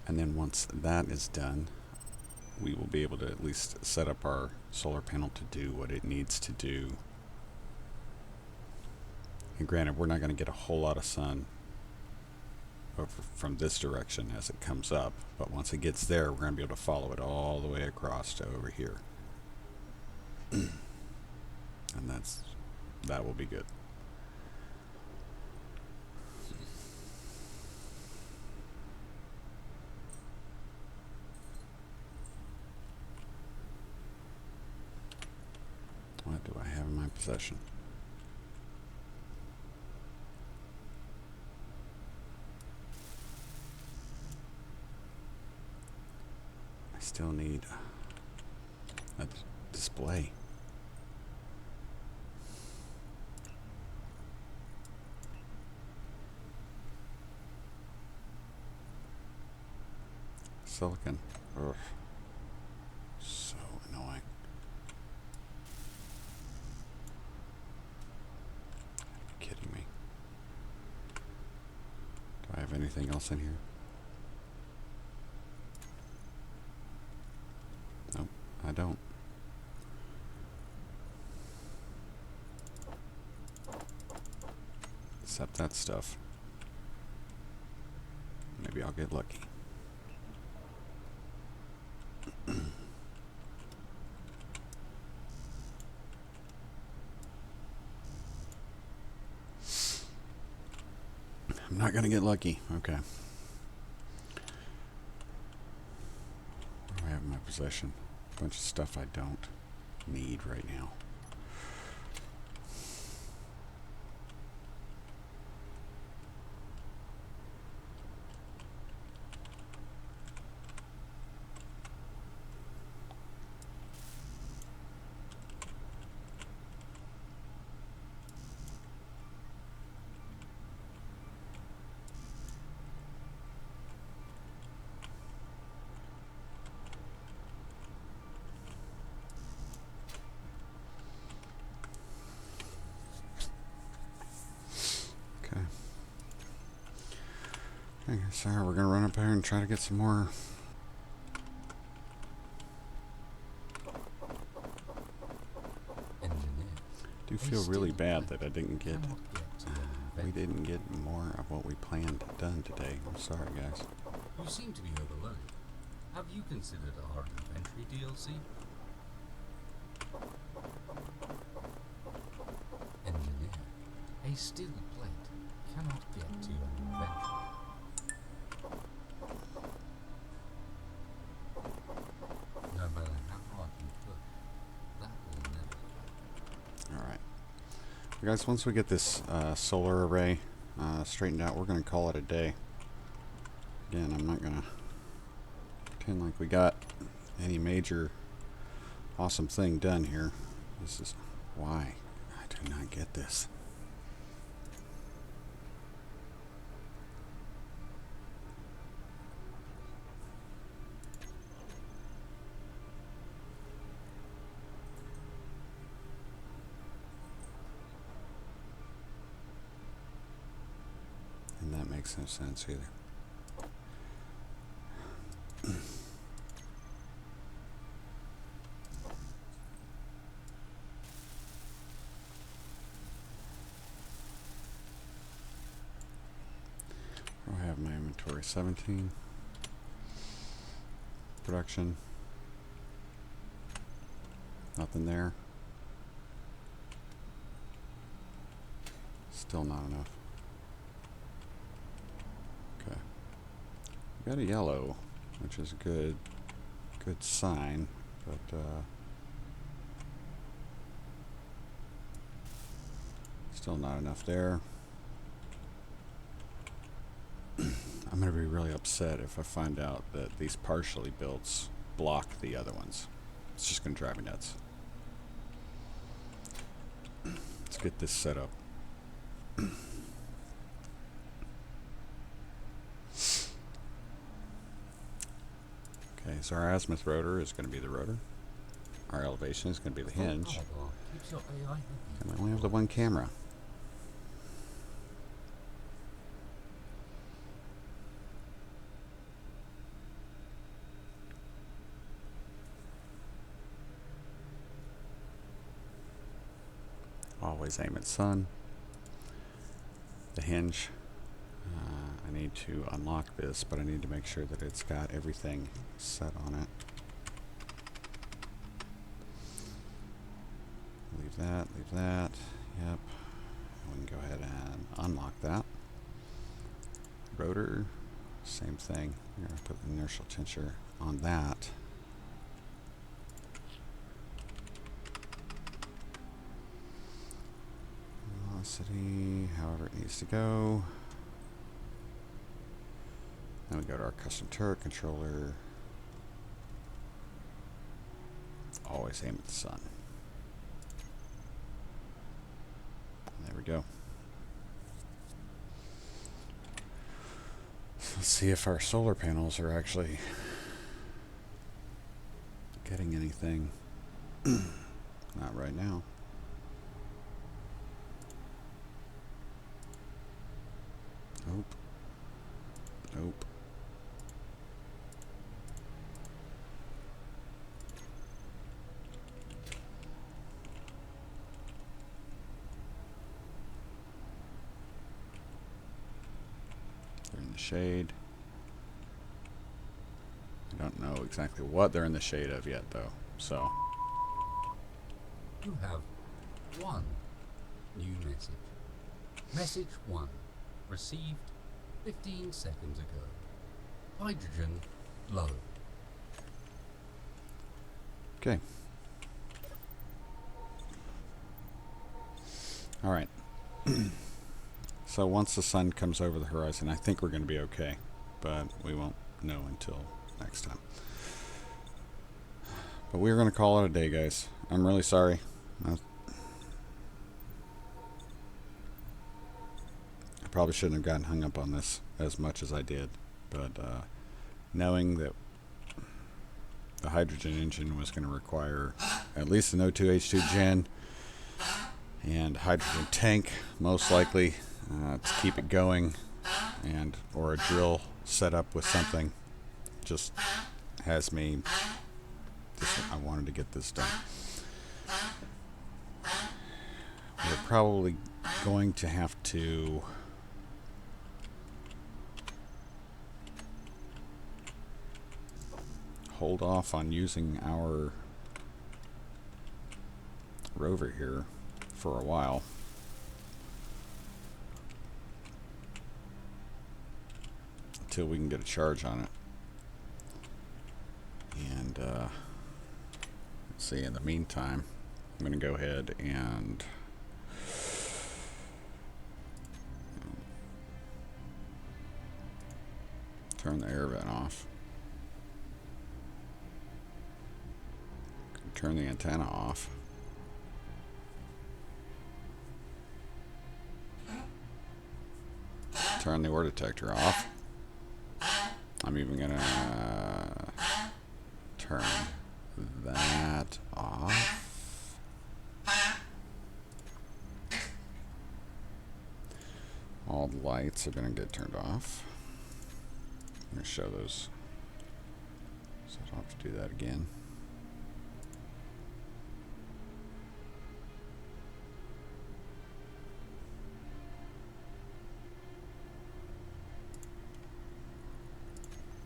And then once that is done, we will be able to at least set up our solar panel to do what it needs to do. And granted, we're not going to get a whole lot of sun over from this direction as it comes up, but once it gets there, we're going to be able to follow it all the way across to over here. And that will be good. my possession. I still need a display. Silicon. Ugh. So annoying. Are you kidding me? Do I have anything else in here? Nope, I don't. Except that stuff. Maybe I'll get lucky. I'm not gonna get lucky. Okay. What do I have in my possession? A bunch of stuff I don't need right now. Okay, so we're gonna run up here and try to get some more. I do feel really bad that I didn't get. We didn't get more of what we planned done today. I'm sorry, guys. You seem to be overloaded. Have you considered a hard inventory DLC? Engineer, a steel plate cannot get to your inventory. No matter how hard you push, that will never happen. All right, guys. Once we get this solar array straightened out, we're gonna call it a day. Again, I'm not gonna pretend like we got any major awesome thing done here. This is why I do not get this. And that makes no sense either. I have my inventory 17. Production. Nothing there. Still not enough. Okay. We got a yellow, which is a good sign, but still not enough there. I'm going to be really upset if I find out that these partially builts block the other ones. It's just going to drive me nuts. Let's get this set up. Okay, so our azimuth rotor is going to be the rotor. Our elevation is going to be the hinge. And we only have the one camera. Always aim at sun. The hinge, I need to unlock this, but I need to make sure that it's got everything set on it. Leave that, yep. We can go ahead and unlock that. Rotor, same thing. We're going to put the inertial tensor on that. City, however it needs to go. Then we go to our custom turret controller. Always aim at the sun. There we go. So let's see if our solar panels are actually getting anything. Not right now. Nope. Nope. They're in the shade. I don't know exactly what they're in the shade of yet, though. So. You have one new message. Message 1. Received 15 seconds ago. Hydrogen low. Okay. All right. So once the sun comes over the horizon, I think we're going to be okay, but we won't know until next time. But we're going to call it a day, guys. I'm really sorry. I probably shouldn't have gotten hung up on this as much as I did, but knowing that the hydrogen engine was going to require at least an O2H2 gen and hydrogen tank, most likely, to keep it going, and or a drill set up with something, just has me. I wanted to get this done. We're probably going to have to hold off on using our rover here for a while. Until we can get a charge on it. And let's see, in the meantime, I'm going to go ahead and turn the air vent off. Turn the antenna off. Turn the ore detector off. I'm even going to turn that off. All the lights are going to get turned off. I'm going to show those, so I don't have to do that again.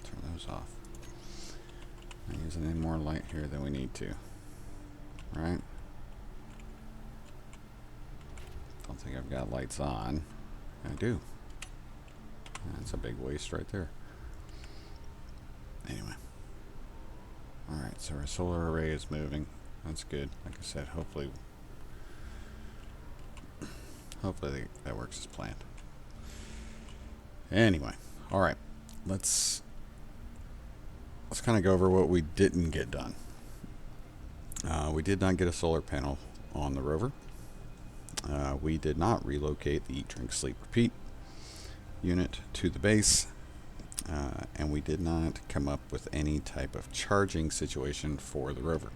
Turn those off. Not using any more light here than we need to, right? Don't think I've got lights on. I do. That's a big waste right there. Anyway. Alright, so our solar array is moving. That's good. Like I said, hopefully that works as planned. Anyway, alright. Let's kind of go over what we didn't get done. We did not get a solar panel on the rover. We did not relocate the Eat, Drink, Sleep, Repeat unit to the base. And we did not come up with any type of charging situation for the rover.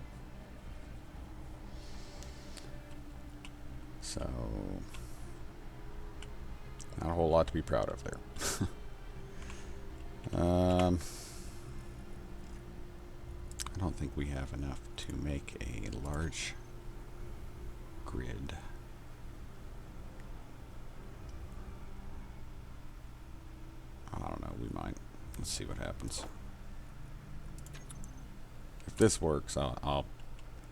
So, not a whole lot to be proud of there. I don't think we have enough to make a large grid. I don't know, we might. Let's see what happens. If this works, I'll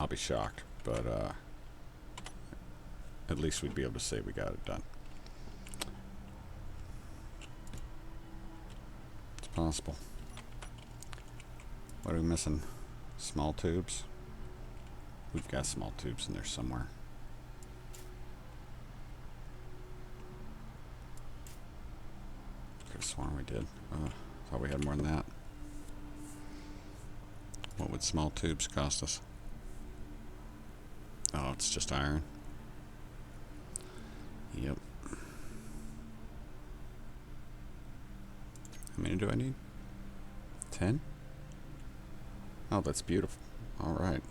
be shocked, but at least we'd be able to say we got it done. It's possible. What are we missing? Small tubes? We've got small tubes in there somewhere. sworn we did. Thought we had more than that. What would small tubes cost us? Oh, it's just iron. Yep. How many do I need? 10? Oh, that's beautiful. Alright.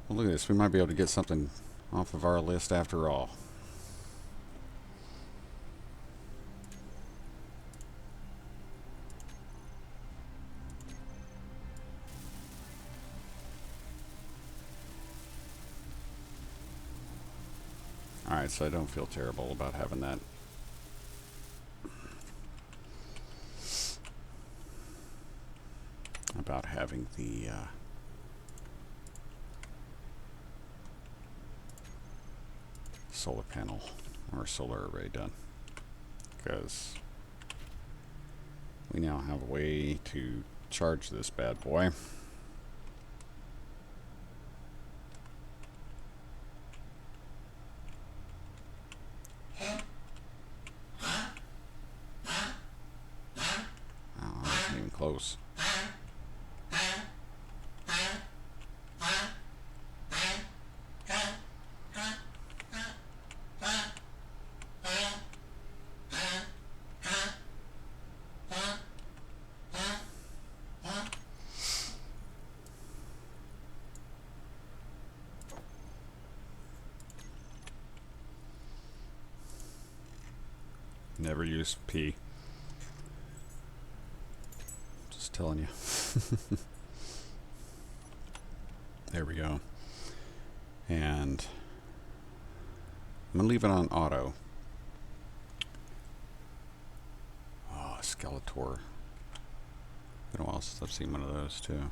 Well, look at this. We might be able to get something off of our list after all. Alright, so I don't feel terrible about having that. About having the solar panel or solar array done, because we now have a way to charge this bad boy. Oh, that wasn't even close. Never use P. Just telling you. There we go. And I'm gonna leave it on auto. Oh, Skeletor. Been a while since I've seen one of those too.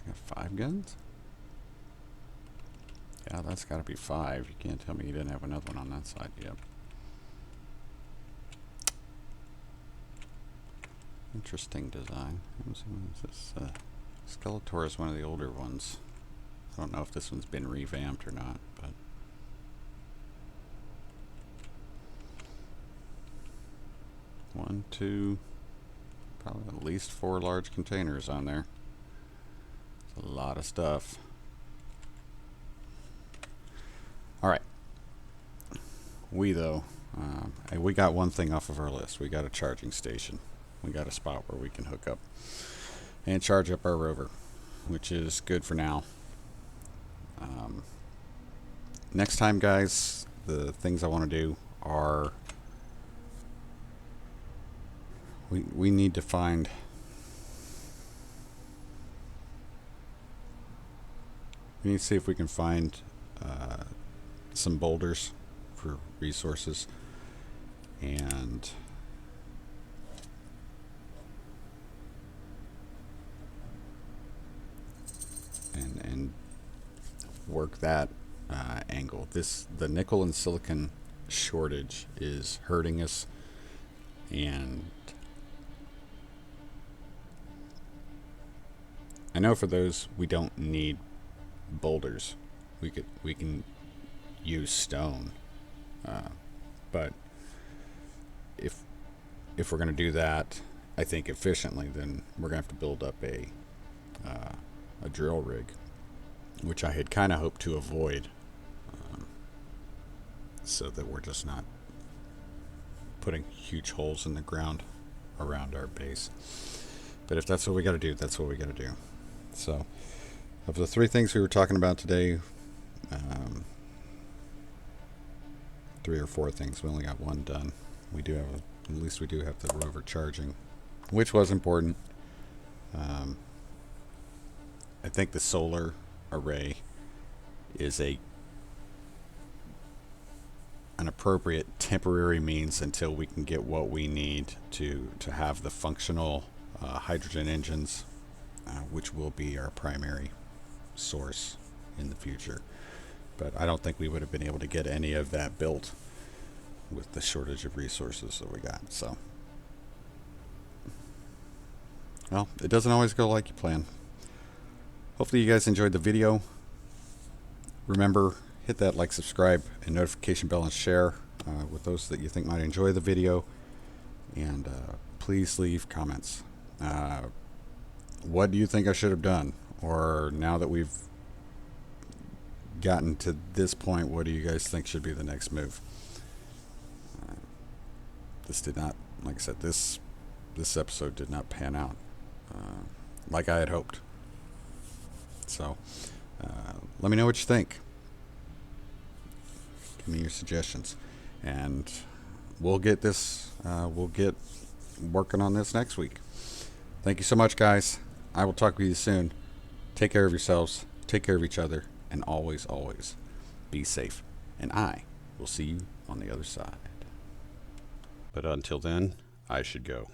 Got 5 guns? Yeah, that's got to be 5. You can't tell me you didn't have another one on that side. Yep. Interesting design. What is this? Skeletor is one of the older ones. I don't know if this one's been revamped or not, but one, two, probably at least 4 large containers on there. A lot of stuff. Alright. We got one thing off of our list. We got a charging station. We got a spot where we can hook up and charge up our rover, which is good for now. Next time, guys, the things I want to do are we need to find we need to see if we can find some boulders for resources and work that angle. The nickel and silicon shortage is hurting us, and I know for those we don't need boulders. We can use stone, but if we're going to do that, I think efficiently, then we're going to have to build up a drill rig, which I had kind of hoped to avoid, so that we're just not putting huge holes in the ground around our base. But if that's what we got to do, that's what we got to do. So, of the 3 things we were talking about today, 3 or 4 things, we only got 1 done. We do have at least we do have the rover charging, which was important. I think the solar array is an appropriate temporary means until we can get what we need to have the functional hydrogen engines, which will be our primary source in the future. But I don't think we would have been able to get any of that built with the shortage of resources that we got. So well, it doesn't always go like you plan. Hopefully you guys enjoyed the video. Remember, hit that like, subscribe, and notification bell, and share with those that you think might enjoy the video. And please leave comments. What do you think I should have done? Or now that we've gotten to this point, what do you guys think should be the next move? This did not, like I said, this episode did not pan out like I had hoped. So let me know what you think. Give me your suggestions, and we'll get working on this next week. Thank you so much, guys. I will talk with you soon. Take care of yourselves, take care of each other, and always, always be safe. And I will see you on the other side. But until then, I should go.